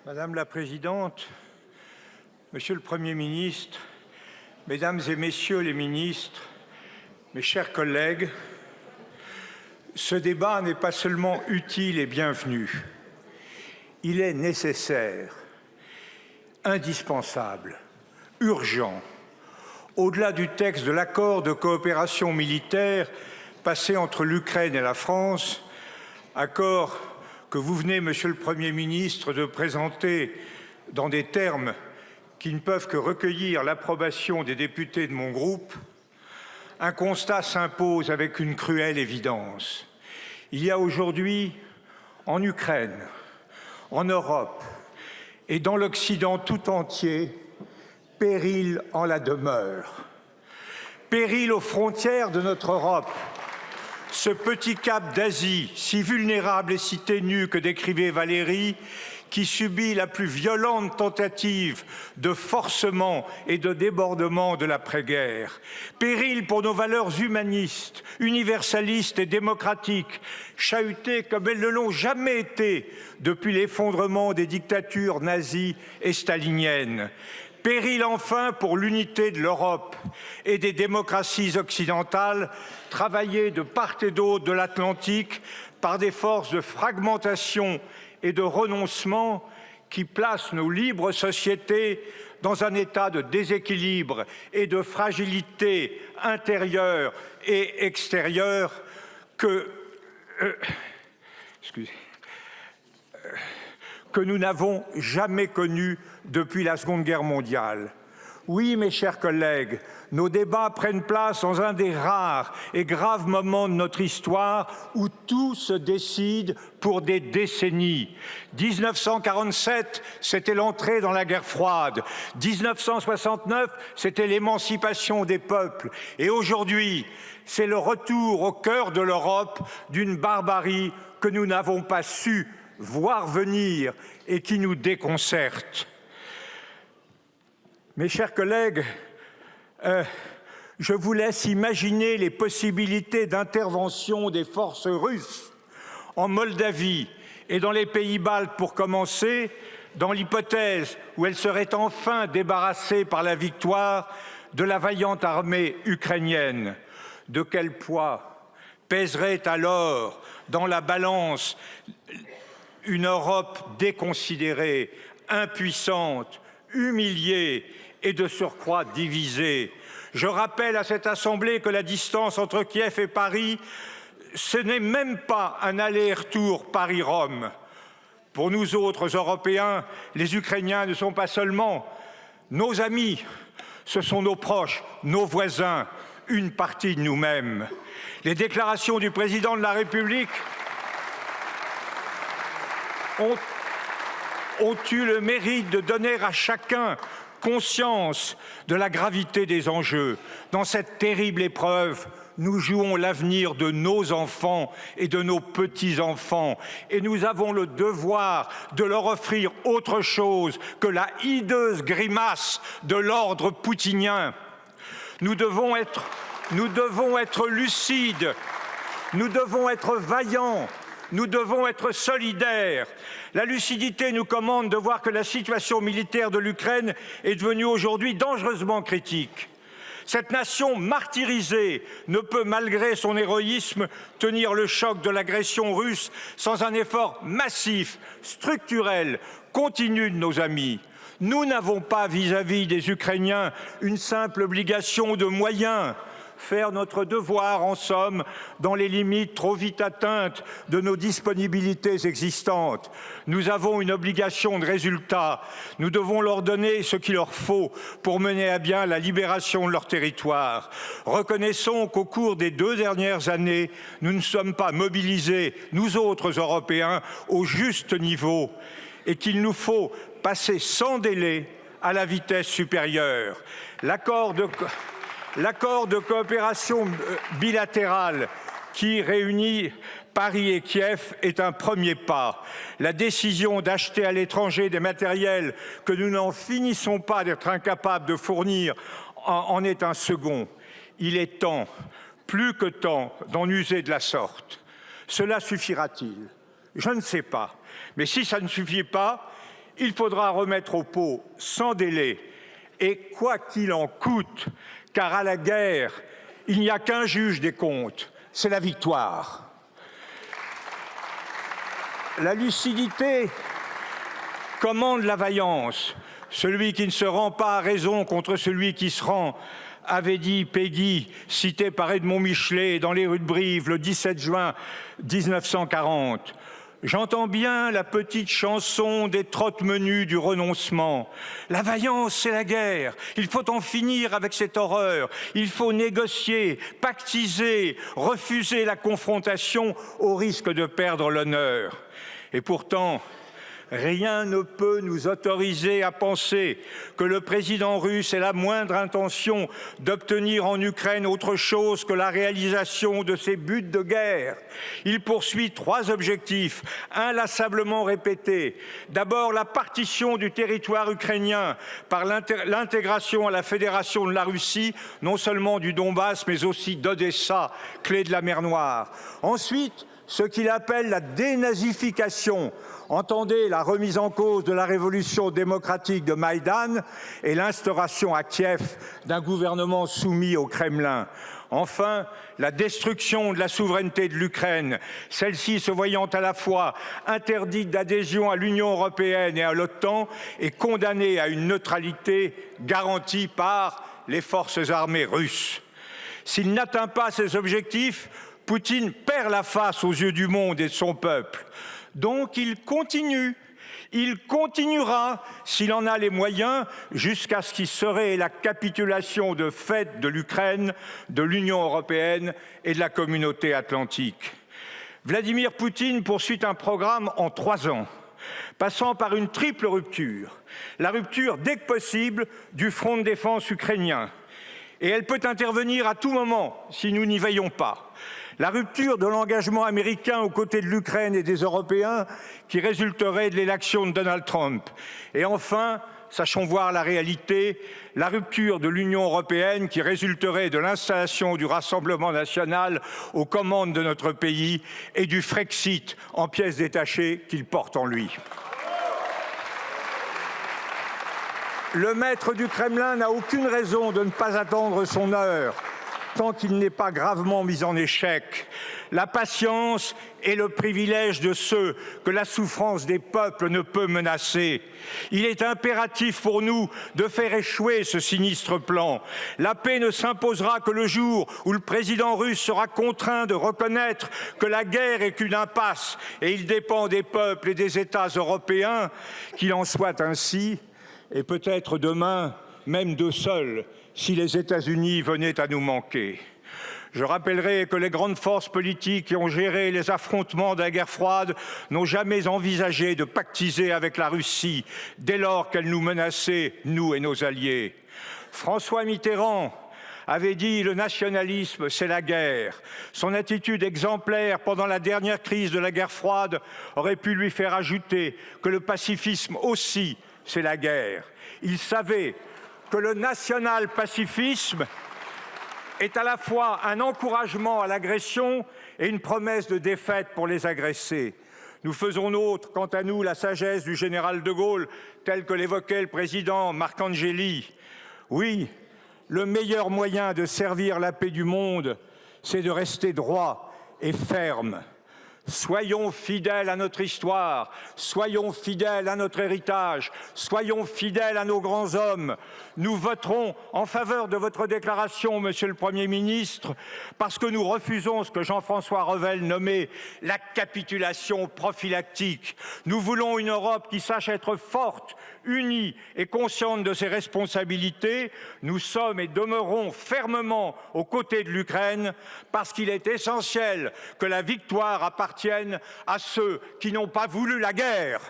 Madame la Présidente, Monsieur le Premier ministre, Mesdames et Messieurs les ministres, mes chers collègues, ce débat n'est pas seulement utile et bienvenu, il est nécessaire, indispensable, urgent. Au-delà du texte de l'accord de coopération militaire passé entre l'Ukraine et la France, accord que vous venez, Monsieur le Premier ministre, de présenter dans des termes qui ne peuvent que recueillir l'approbation des députés de mon groupe, un constat s'impose avec une cruelle évidence. Il y a aujourd'hui, en Ukraine, en Europe et dans l'Occident tout entier, péril en la demeure. Péril aux frontières de notre Europe. Ce petit cap d'Asie, si vulnérable et si ténu que décrivait Valéry, qui subit la plus violente tentative de forcement et de débordement de l'après-guerre. Péril pour nos valeurs humanistes, universalistes et démocratiques, chahutées comme elles ne l'ont jamais été depuis l'effondrement des dictatures nazies et staliniennes. Péril enfin pour l'unité de l'Europe et des démocraties occidentales, travaillées de part et d'autre de l'Atlantique par des forces de fragmentation et de renoncement qui placent nos libres sociétés dans un état de déséquilibre et de fragilité intérieure et extérieure que nous n'avons jamais connu depuis la Seconde Guerre mondiale. Oui, mes chers collègues, nos débats prennent place dans un des rares et graves moments de notre histoire où tout se décide pour des décennies. 1947, c'était l'entrée dans la guerre froide. 1969, c'était l'émancipation des peuples. Et aujourd'hui, c'est le retour au cœur de l'Europe d'une barbarie que nous n'avons pas su voir venir et qui nous déconcerte. Mes chers collègues, je vous laisse imaginer les possibilités d'intervention des forces russes en Moldavie et dans les pays baltes pour commencer, dans l'hypothèse où elles seraient enfin débarrassées par la victoire de la vaillante armée ukrainienne. De quel poids pèserait alors dans la balance une Europe déconsidérée, impuissante, humiliée et de surcroît divisée? Je rappelle à cette Assemblée que la distance entre Kiev et Paris, ce n'est même pas un aller-retour Paris-Rome. Pour nous autres Européens, les Ukrainiens ne sont pas seulement nos amis, ce sont nos proches, nos voisins, une partie de nous-mêmes. Les déclarations du président de la République ont eu le mérite de donner à chacun conscience de la gravité des enjeux. Dans cette terrible épreuve, nous jouons l'avenir de nos enfants et de nos petits-enfants. Et nous avons le devoir de leur offrir autre chose que la hideuse grimace de l'ordre poutinien. Nous devons être lucides, nous devons être vaillants, nous devons être solidaires. La lucidité nous commande de voir que la situation militaire de l'Ukraine est devenue aujourd'hui dangereusement critique. Cette nation martyrisée ne peut, malgré son héroïsme, tenir le choc de l'agression russe sans un effort massif, structurel, continu de nos amis. Nous n'avons pas vis-à-vis des Ukrainiens une simple obligation de moyens. Faire notre devoir, en somme, dans les limites trop vite atteintes de nos disponibilités existantes. Nous avons une obligation de résultat. Nous devons leur donner ce qu'il leur faut pour mener à bien la libération de leur territoire. Reconnaissons qu'au cours des 2 dernières années, nous ne sommes pas mobilisés, nous autres Européens, au juste niveau et qu'il nous faut passer sans délai à la vitesse supérieure. L'accord de coopération bilatérale qui réunit Paris et Kiev est un premier pas. La décision d'acheter à l'étranger des matériels que nous n'en finissons pas d'être incapables de fournir en est un second. Il est temps, plus que temps, d'en user de la sorte. Cela suffira-t-il? Je ne sais pas. Mais si ça ne suffit pas, il faudra remettre au pot sans délai et quoi qu'il en coûte, car à la guerre, il n'y a qu'un juge des comptes, c'est la victoire. La lucidité commande la vaillance. Celui qui ne se rend pas a raison contre celui qui se rend, avait dit Péguy, cité par Edmond Michelet dans les rues de Brive le 17 juin 1940. J'entends bien la petite chanson des trotte-menus du renoncement. La vaillance, c'est la guerre. Il faut en finir avec cette horreur. Il faut négocier, pactiser, refuser la confrontation au risque de perdre l'honneur. Et pourtant, rien ne peut nous autoriser à penser que le président russe ait la moindre intention d'obtenir en Ukraine autre chose que la réalisation de ses buts de guerre. Il poursuit 3 objectifs inlassablement répétés. D'abord, la partition du territoire ukrainien par l'intégration à la Fédération de la Russie, non seulement du Donbass, mais aussi d'Odessa, clé de la mer Noire. Ensuite, ce qu'il appelle la dénazification. Entendez la remise en cause de la révolution démocratique de Maïdan et l'instauration à Kiev d'un gouvernement soumis au Kremlin. Enfin, la destruction de la souveraineté de l'Ukraine, celle-ci se voyant à la fois interdite d'adhésion à l'Union européenne et à l'OTAN et condamnée à une neutralité garantie par les forces armées russes. S'il n'atteint pas ces objectifs, Poutine perd la face aux yeux du monde et de son peuple. Donc il continuera, s'il en a les moyens, jusqu'à ce qu'il serait la capitulation de fait de l'Ukraine, de l'Union européenne et de la communauté atlantique. Vladimir Poutine poursuit un programme en 3 ans, passant par une triple rupture. La rupture, dès que possible, du front de défense ukrainien. Et elle peut intervenir à tout moment si nous n'y veillons pas. La rupture de l'engagement américain aux côtés de l'Ukraine et des Européens qui résulterait de l'élection de Donald Trump. Et enfin, sachons voir la réalité, la rupture de l'Union européenne qui résulterait de l'installation du Rassemblement national aux commandes de notre pays et du Frexit en pièces détachées qu'il porte en lui. Le maître du Kremlin n'a aucune raison de ne pas attendre son heure, tant qu'il n'est pas gravement mis en échec. La patience est le privilège de ceux que la souffrance des peuples ne peut menacer. Il est impératif pour nous de faire échouer ce sinistre plan. La paix ne s'imposera que le jour où le président russe sera contraint de reconnaître que la guerre est qu'une impasse et il dépend des peuples et des États européens qu'il en soit ainsi, et peut-être demain même d'eux seuls, si les États-Unis venaient à nous manquer. Je rappellerai que les grandes forces politiques qui ont géré les affrontements de la guerre froide n'ont jamais envisagé de pactiser avec la Russie dès lors qu'elle nous menaçait, nous et nos alliés. François Mitterrand avait dit « Le nationalisme, c'est la guerre ». Son attitude exemplaire pendant la dernière crise de la guerre froide aurait pu lui faire ajouter que le pacifisme aussi, c'est la guerre. Il savait que le national-pacifisme est à la fois un encouragement à l'agression et une promesse de défaite pour les agressés. Nous faisons nôtre, quant à nous, la sagesse du général de Gaulle, telle que l'évoquait le président Marc Angeli. Oui, le meilleur moyen de servir la paix du monde, c'est de rester droit et ferme. Soyons fidèles à notre histoire, soyons fidèles à notre héritage, soyons fidèles à nos grands hommes. Nous voterons en faveur de votre déclaration, Monsieur le Premier ministre, parce que nous refusons ce que Jean-François Revel nommait la capitulation prophylactique. Nous voulons une Europe qui sache être forte, unie et consciente de ses responsabilités. Nous sommes et demeurons fermement aux côtés de l'Ukraine parce qu'il est essentiel que la victoire appartienne à ceux qui n'ont pas voulu la guerre.